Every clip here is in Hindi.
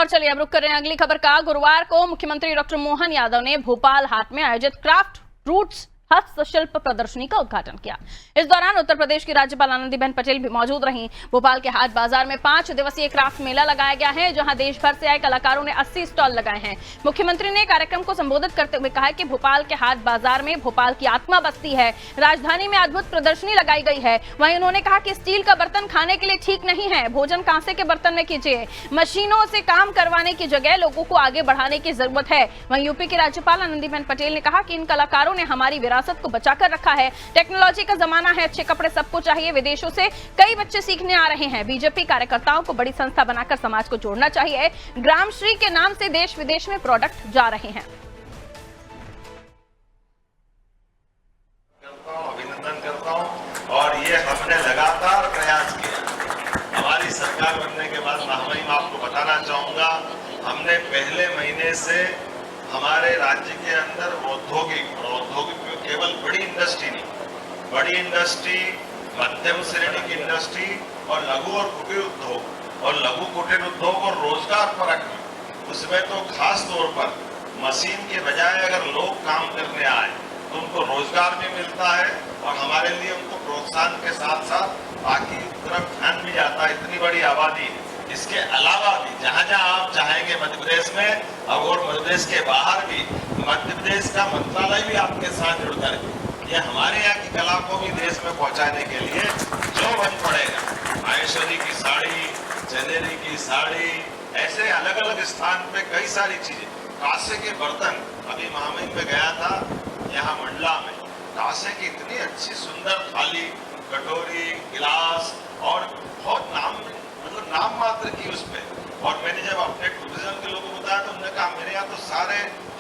और चलिए अब रुक कर रहे हैं अगली खबर का। गुरुवार को मुख्यमंत्री डॉक्टर मोहन यादव ने भोपाल हाट में आयोजित क्राफ्ट रूट्स हस्तशिल्प प्रदर्शनी का उद्घाटन किया। इस दौरान उत्तर प्रदेश की राज्यपाल आनंदीबेन पटेल भी मौजूद रहीं। भोपाल के हाट बाजार में 5 दिवसीय क्राफ्ट मेला लगाया गया है, जहां देश भर से आए कलाकारों ने 80 स्टॉल लगाए हैं। मुख्यमंत्री ने कार्यक्रम को संबोधित करते हुए कहा कि भोपाल के हाट बाजार में भोपाल की आत्मा बसती है। राजधानी में अद्भुत प्रदर्शनी लगाई गई है। वहीं उन्होंने कहा कि स्टील का बर्तन खाने के लिए ठीक नहीं है, भोजन कांसे के बर्तन में कीजिए। मशीनों से काम करवाने की जगह लोगों को आगे बढ़ाने की जरूरत है। वहीं यूपी की राज्यपाल आनंदीबेन पटेल ने कहा कि इन कलाकारों ने हमारी विरासत को बचाकर रखा है। टेक्नोलॉजी का जमाना है, अच्छे कपड़े सबको चाहिए। विदेशों से कई बच्चे सीखने आ रहे हैं। बीजेपी कार्यकर्ताओं को बड़ी संस्था बनाकर समाज को जोड़ना चाहिए। ग्रामश्री के नाम से देश विदेश में प्रोडक्ट जा रहे हैं। अभिनंदन करता हूं और ये हमने लगातार प्रयास किया। हमारी सरकार बनने के बाद मैं आपको बताना चाहूंगा, हमने पहले महीने से हमारे राज्य के अंदर औद्योगिक केवल बड़ी इंडस्ट्री नहीं, बड़ी इंडस्ट्री, मध्यम श्रेणी की इंडस्ट्री और लघु और कुटीर उद्योग और लघु कुटीर उद्योग और रोजगार परक में, उसमें तो खास तौर पर मशीन के बजाय अगर लोग काम करने आए तो उनको रोजगार भी मिलता है और हमारे लिए उनको प्रोत्साहन के साथ साथ बाकी तरफ ध्यान भी जाता है। इतनी बड़ी आबादी है। इसके अलावा भी जहां जहां आप चाहेंगे मध्य प्रदेश में और मध्य प्रदेश के बाहर भी, मध्य प्रदेश का मंत्रालय भी आपके साथ जुड़कर ये हमारे यहाँ की कला को भी देश में पहुंचाने के लिए जो बन पड़ेगा। माहेश्वरी की साड़ी, चंदेरी की साड़ी, ऐसे अलग अलग स्थान पे कई सारी चीजें। कांसे के बर्तन, अभी महामहिम में गया था यहाँ मंडला में, कांसे की इतनी अच्छी सुंदर थाली, कटोरी, गिलास और बहुत नाम मात्र की उस पर। और मैंने जब अपने टूरिज्म के लोगों को बताया तो उन्होंने कहा मेरे यहाँ तो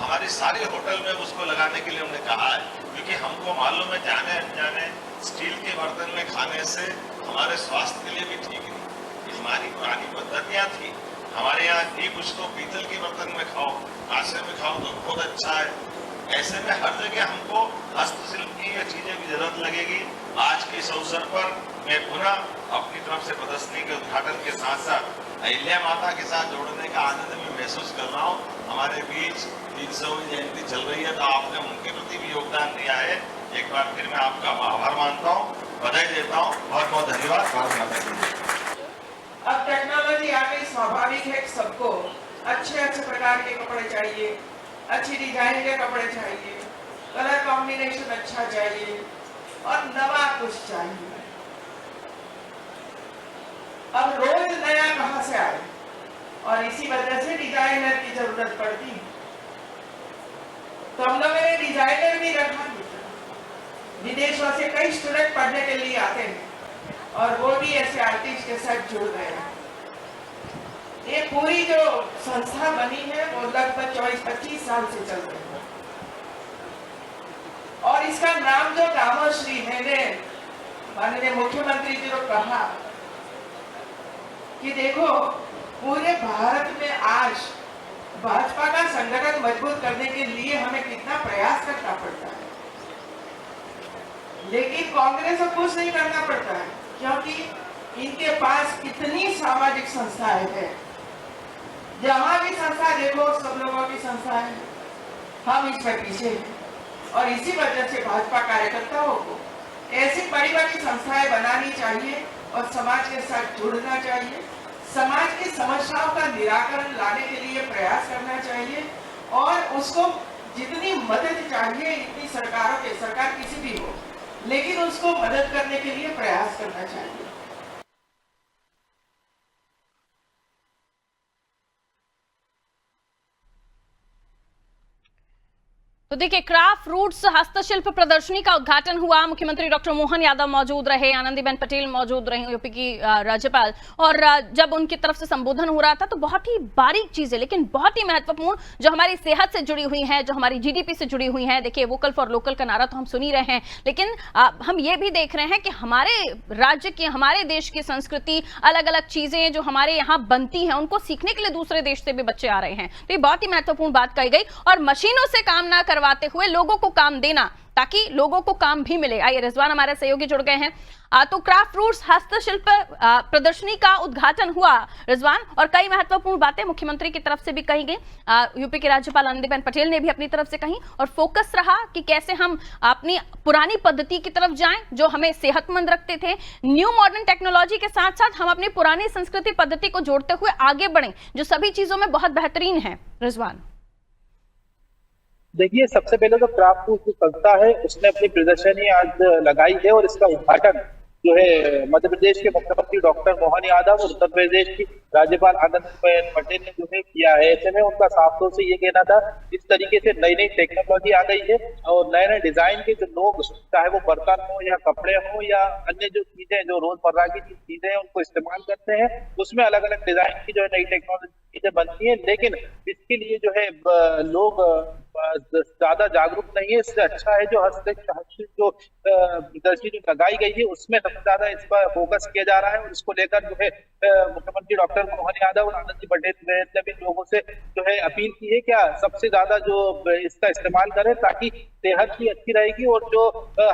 हमारी सारी होटल में उसको लगाने के लिए उन्होंने कहा है, क्योंकि हमको मालूम है जाने अनजाने स्टील के बर्तन में खाने से हमारे स्वास्थ्य के लिए भी ठीक नहीं। हमारी पुरानी पद्धतियाँ थी, हमारे यहाँ थी कुछ तो पीतल के बर्तन में खाओ, कांसे में खाओ तो बहुत अच्छा है। ऐसे में हर जगह हमको हस्तशिल्प की ये चीजें की जरूरत लगेगी। आज के इस अवसर पर मैं पुनः अपनी तरफ से प्रदर्शनी के उद्घाटन के साथ साथ अहिल्या माता के साथ जोड़ने का आनंद मैं महसूस कर रहा हूँ। हमारे बीच 300वीं जयंती चल रही है तो आपने उनके प्रति भी योगदान दिया है। एक बार फिर मैं आपका आभार मानता हूँ, बधाई देता हूँ। बहुत बहुत धन्यवाद। अब टेक्नोलॉजी आ गई, स्वाभाविक है सबको अच्छे प्रकार के कपड़े चाहिए, अच्छी डिजाइन के कपड़े चाहिए, कलर कॉम्बिनेशन अच्छा चाहिए और नवा कुछ चाहिए। अब रोज नया कहां से आए और इसी वजह से डिजाइनर की जरूरत पड़ती है। तो हम लोगों ने डिजाइनर भी रखा। विदेशों से कई स्टूडेंट पढ़ने के लिए आते हैं और वो भी ऐसे आर्टिस्ट के साथ जुड़ गए हैं। ये पूरी जो संस्था बनी है वो लगभग 24-25 साल से चल रही है और इसका नाम जो ग्रामश्री, मैंने माननीय मुख्यमंत्री जी को कहा कि देखो पूरे भारत में आज भाजपा का संगठन मजबूत करने के लिए हमें कितना प्रयास करना पड़ता है, लेकिन कांग्रेस को कुछ नहीं करना पड़ता है क्योंकि इनके पास कितनी सामाजिक संस्थाएं हैं। जहां भी संस्था देखो सब लोगों की संस्था है, हम इसमें पीछे हैं और इसी वजह से भाजपा कार्यकर्ताओं को ऐसी बड़ी बड़ी संस्थाएं बनानी चाहिए और समाज के साथ जुड़ना चाहिए। समाज की समस्याओं का निराकरण लाने के लिए प्रयास करना चाहिए और उसको जितनी मदद चाहिए इतनी सरकार किसी भी हो, लेकिन उसको मदद करने के लिए प्रयास करना चाहिए। तो देखिए, क्राफ्ट रूट्स हस्तशिल्प प्रदर्शनी का उद्घाटन हुआ। मुख्यमंत्री डॉक्टर मोहन यादव मौजूद रहे, आनंदीबेन पटेल मौजूद रही, यूपी की राज्यपाल। और जब उनकी तरफ से संबोधन हो रहा था तो बहुत ही बारीक चीजें लेकिन बहुत ही महत्वपूर्ण जो हमारी सेहत से जुड़ी हुई हैं, जो हमारी जीडीपी से जुड़ी हुई हैं। देखिए, वोकल फॉर लोकल का नारा तो हम सुन ही रहे हैं, लेकिन हम ये भी देख रहे हैं कि हमारे राज्य की, हमारे देश की संस्कृति, अलग अलग चीजें जो हमारे यहाँ बनती हैं उनको सीखने के लिए दूसरे देश से भी बच्चे आ रहे हैं। तो ये बहुत ही महत्वपूर्ण बात कही गई। और मशीनों से काम ना करवाते हुए लोगों को काम देना, ताकि लोगों को काम भी मिले। आइए रिजवान हमारे सहयोगी जुड़ गए हैं। तो क्राफ्ट रूट्स हस्तशिल्प प्रदर्शनी का उद्घाटन हुआ रिजवान, और कई महत्वपूर्ण बातें मुख्यमंत्री की तरफ से भी कही गई, यूपी के राज्यपाल आनंदीबेन पटेल ने भी अपनी तरफ से कही, और फोकस रहा कि कैसे हम अपनी पुरानी पद्धति की तरफ जाएं जो हमें सेहतमंद रखते थे, न्यू मॉडर्न टेक्नोलॉजी के साथ साथ हम अपनी पुरानी संस्कृति पद्धति को जोड़ते हुए आगे बढ़ें, जो सभी चीजों में बहुत बेहतरीन है। रिजवान देखिए, सबसे पहले तो क्राफ्ट रूट्स जो संस्था है उसने अपनी प्रदर्शनी आज लगाई है, और इसका उद्घाटन जो है मध्य प्रदेश के मुख्यमंत्री डॉक्टर मोहन यादव और उत्तर प्रदेश की राज्यपाल आनंदीबेन पटेल ने जो है किया है। ऐसे में उनका साफ तौर से ये कहना था, इस तरीके से नई नई टेक्नोलॉजी आ गई है और नए नए डिजाइन के जो लोग, चाहे वो बर्तन हो या कपड़े हो या अन्य जो चीजें जो रोजमर्रा की चीजें हैं उनको इस्तेमाल करते हैं, उसमें अलग अलग डिजाइन की जो है नई टेक्नोलॉजी चीजें बनती है। लेकिन इसके लिए जो है लोग ज्यादा जागरूक नहीं है। इससे अच्छा है जो हस्तशिल्प जो प्रदर्शनी जो लगाई गई है उसमें सबसे ज्यादा इस पर फोकस किया जा रहा है, और इसको लेकर जो है मुख्यमंत्री डॉक्टर मोहन यादव और आनंदी पटेल ने भी लोगों से जो है अपील की है, क्या सबसे ज्यादा जो इसका इस्तेमाल करें ताकि सेहत भी अच्छी रहेगी और जो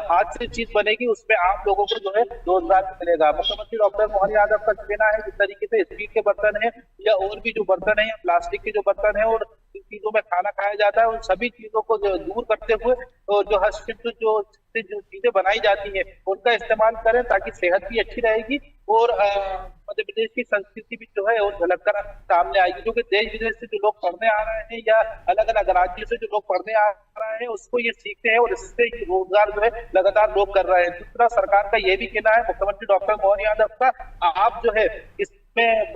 हाथ से चीज बनेगी उसमें आम लोगों को जो है रोजगार मिलेगा। मुख्यमंत्री डॉक्टर मोहन यादव का कहना है, जिस तरीके से स्टील के बर्तन है या और भी जो बर्तन है या प्लास्टिक के जो बर्तन है और चीजों में खाना खाया जाता है, उन सभी चीजों को जो दूर करते हुए और जो हस्तशिल्प जो चीजें बनाई जाती है उनका इस्तेमाल करें ताकि सेहत भी अच्छी रहेगी और मध्य प्रदेश की संस्कृति भी जो है वो झलक कर सामने आएगी। क्योंकि देश विदेश से जो लोग पढ़ने आ रहे हैं या अलग अलग राज्यों से जो लोग पढ़ने आ रहे हैं उसको ये सीखते हैं और इससे रोजगार जो है लगातार लोग कर रहे हैं। दूसरा, सरकार का ये भी कहना है, मुख्यमंत्री डॉक्टर मोहन यादव का, आप जो है इसमें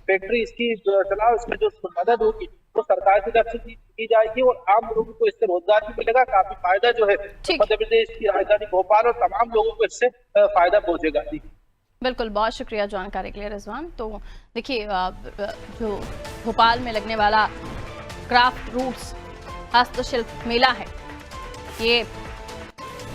फैक्ट्री इसकी चलाओ, इसमें जो मदद होगी वो सरकार की तरफ से की जाएगी और आम लोगों को इससे रोजगार भी मिलेगा। काफी फायदा जो है मध्य प्रदेश की राजधानी भोपाल और तमाम लोगों को इससे फायदा पहुंचेगा। जी बिल्कुल, बहुत शुक्रिया जानकारी के लिए रिजवान। तो देखिए, जो भोपाल में लगने वाला क्राफ्ट रूट्स हस्तशिल्प मेला है, ये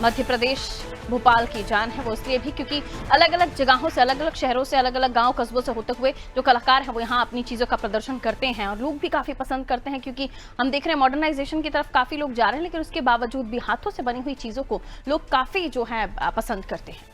मध्य प्रदेश भोपाल की जान है। वो इसलिए भी क्योंकि अलग अलग जगहों से, अलग अलग शहरों से, अलग अलग गांव कस्बों से होते हुए जो कलाकार हैं वो यहाँ अपनी चीज़ों का प्रदर्शन करते हैं और लोग भी काफ़ी पसंद करते हैं, क्योंकि हम देख रहे हैं मॉडर्नाइजेशन की तरफ काफ़ी लोग जा रहे हैं, लेकिन उसके बावजूद भी हाथों से बनी हुई चीज़ों को लोग काफ़ी जो है पसंद करते हैं।